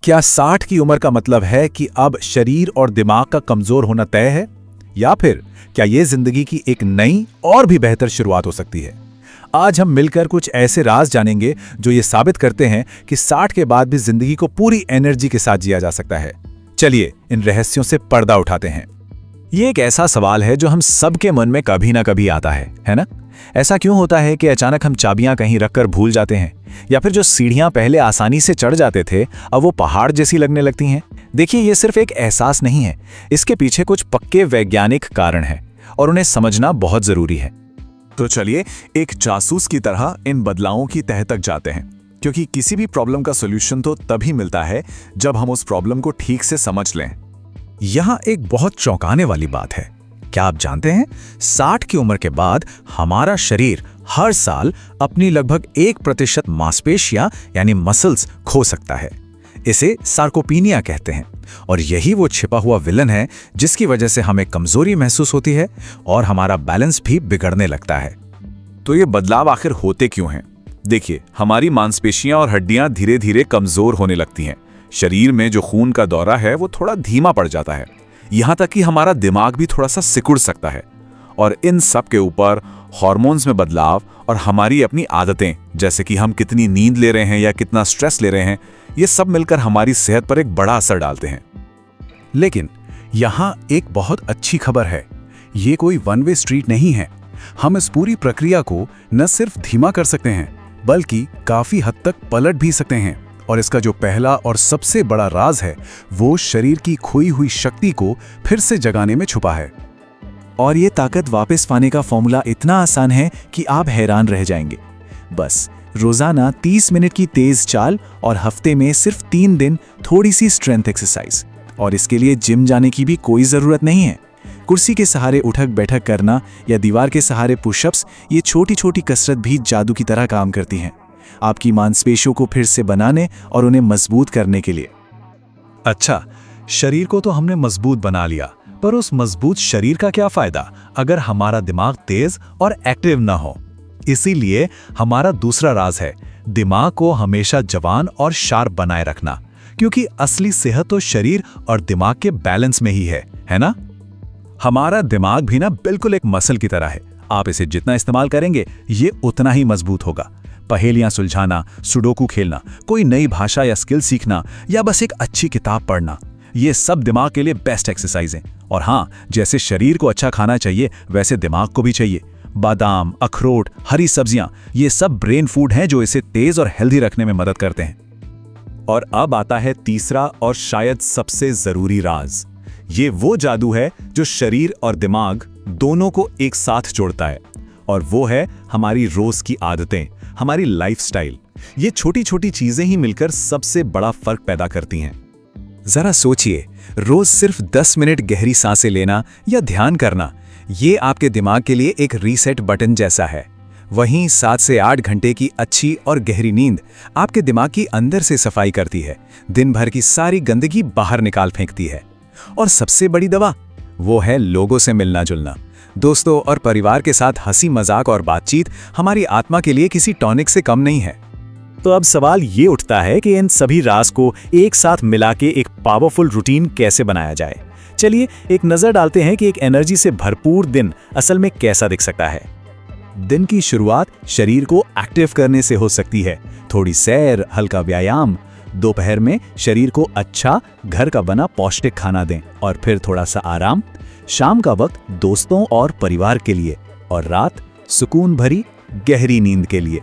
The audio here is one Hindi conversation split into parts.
क्या 60 की उम्र का मतलब है कि अब शरीर और दिमाग का कमजोर होना तय है, या फिर क्या यह जिंदगी की एक नई और भी बेहतर शुरुआत हो सकती है? आज हम मिलकर कुछ ऐसे राज जानेंगे जो ये साबित करते हैं कि 60 के बाद भी जिंदगी को पूरी एनर्जी के साथ जिया जा सकता है। चलिए इन रहस्यों से पर्दा उठाते हैं। ये एक ऐसा सवाल है जो हम सबके मन में कभी ना कभी आता है ना? ऐसा क्यों होता है कि अचानक हम चाबियां कहीं रखकर भूल जाते हैं, या फिर जो सीढ़ियां पहले आसानी से चढ़ जाते थे अब वो पहाड़ जैसी लगने लगती हैं? देखिए, ये सिर्फ एक एहसास नहीं है, इसके पीछे कुछ पक्के वैज्ञानिक कारण हैं और उन्हें समझना बहुत जरूरी है। तो चलिए एक जासूस की तरह इन बदलावों की तह तक जाते हैं, क्योंकि किसी भी प्रॉब्लम का सॉल्यूशन तो तभी मिलता है जब हम उस प्रॉब्लम को ठीक से समझ लें। यहां एक बहुत चौंकाने वाली बात है। क्या आप जानते हैं, 60 की उम्र के बाद हमारा शरीर हर साल अपनी लगभग 1% मांसपेशियां यानी मसल्स खो सकता है। इसे सार्कोपीनिया कहते हैं, और यही वो छिपा हुआ विलन है जिसकी वजह से हमें कमजोरी महसूस होती है और हमारा बैलेंस भी बिगड़ने लगता है। तो ये बदलाव आखिर होते क्यों हैं? देखिए, हमारी मांसपेशियां और हड्डियां धीरे धीरे कमजोर होने लगती हैं। शरीर में जो खून का दौरा है वो थोड़ा धीमा पड़ जाता है, यहां तक कि हमारा दिमाग भी थोड़ा सा सिकुड़ सकता है। और इन सब के ऊपर हार्मोन्स में बदलाव और हमारी अपनी आदतें, जैसे कि हम कितनी नींद ले रहे हैं या कितना स्ट्रेस ले रहे हैं, ये सब मिलकर हमारी सेहत पर एक बड़ा असर डालते हैं। लेकिन यहां एक बहुत अच्छी खबर है, ये कोई वन वे स्ट्रीट नहीं है। हम इस पूरी प्रक्रिया को न सिर्फ धीमा कर सकते हैं, बल्कि काफी हद तक पलट भी सकते हैं। और इसका जो पहला और सबसे बड़ा राज है, वो शरीर की खोई हुई शक्ति को फिर से जगाने में छुपा है। और ये ताकत वापस पाने का फॉर्मूला इतना आसान है कि आप हैरान रह जाएंगे। बस रोजाना 30 मिनट की तेज चाल और हफ्ते में सिर्फ 3 दिन थोड़ी सी स्ट्रेंथ एक्सरसाइज। और इसके लिए जिम जाने की भी कोई जरूरत नहीं है। कुर्सी के सहारे उठक बैठक करना या दीवार के सहारे पुशअप्स, ये छोटी छोटी कसरत भी जादू की तरह काम करती हैं, आपकी मांसपेशियों को फिर से बनाने और उन्हें मजबूत करने के लिए। अच्छा, शरीर को तो हमने मजबूत बना लिया, पर उस मजबूत शरीर का क्या फायदा अगर हमारा दिमाग तेज और एक्टिव ना हो? इसीलिए हमारा दूसरा राज है दिमाग को हमेशा जवान और शार्प बनाए रखना, क्योंकि असली सेहत तो शरीर और दिमाग के बैलेंस में ही है ना? हमारा दिमाग भी ना बिल्कुल एक मसल की तरह है। आप इसे जितना इस्तेमाल करेंगे ये उतना ही मजबूत होगा। पहेलियां सुलझाना, सुडोकू खेलना, कोई नई भाषा या स्किल सीखना, या बस एक अच्छी किताब पढ़ना, ये सब दिमाग के लिए बेस्ट एक्सरसाइज हैं। और हाँ, जैसे शरीर को अच्छा खाना चाहिए वैसे दिमाग को भी चाहिए। बादाम, अखरोट, हरी सब्जियां, ये सब ब्रेन फूड हैं जो इसे तेज और हेल्दी रखने में मदद करते हैं। और अब आता है तीसरा और शायद सबसे जरूरी राज। ये वो जादू है जो शरीर और दिमाग दोनों को एक साथ जोड़ता है, और वो है हमारी रोज की आदतें, हमारी लाइफस्टाइल। ये छोटी छोटी चीजें ही मिलकर सबसे बड़ा फर्क पैदा करती हैं। जरा सोचिए, रोज सिर्फ 10 मिनट गहरी सांसें लेना या ध्यान करना, ये आपके दिमाग के लिए एक रीसेट बटन जैसा है। वहीं 7 से 8 घंटे की अच्छी और गहरी नींद आपके दिमाग की अंदर से सफाई करती है, दिन भर की सारी गंदगी बाहर निकाल फेंकती है। और सबसे बड़ी दवा, वो है लोगों से मिलना जुलना। दोस्तों और परिवार के साथ हंसी मजाक और बातचीत हमारी आत्मा के लिए किसी टॉनिक से कम नहीं है। तो अब सवाल ये उठता है कि इन सभी राज को एक साथ मिला के एक पावरफुल रूटीन कैसे बनाया जाए। चलिए एक नजर डालते हैं कि एक एनर्जी से भरपूर दिन असल में कैसा दिख सकता है। दिन की शुरुआत शरीर को एक्टिव करने से हो सकती है। थोड़ी सैर, हल्का व्यायाम। दोपहर में शरीर को अच्छा घर का बना पौष्टिक खाना दें, और फिर थोड़ा सा आराम। शाम का वक्त दोस्तों और परिवार के लिए, और रात सुकून भरी गहरी नींद के लिए।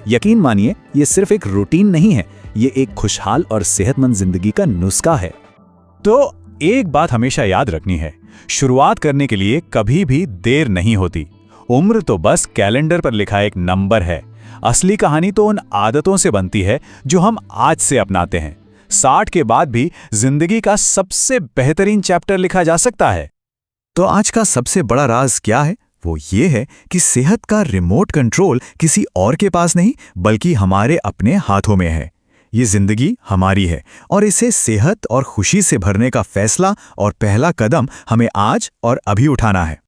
यकीन मानिए, ये सिर्फ एक रूटीन नहीं है, ये एक खुशहाल और सेहतमंद जिंदगी का नुस्खा है। तो एक बात हमेशा याद रखनी है, शुरुआत करने के लिए कभी भी देर नहीं होती। उम्र तो बस कैलेंडर पर लिखा एक नंबर है। असली कहानी तो उन आदतों से बनती है जो हम आज से अपनाते हैं। 60 के बाद भी जिंदगी का सबसे बेहतरीन चैप्टर लिखा जा सकता है। तो आज का सबसे बड़ा राज क्या है? वो ये है कि सेहत का रिमोट कंट्रोल किसी और के पास नहीं, बल्कि हमारे अपने हाथों में है। ये जिंदगी हमारी है, और इसे सेहत और खुशी से भरने का फैसला और पहला कदम हमें आज और अभी उठाना है।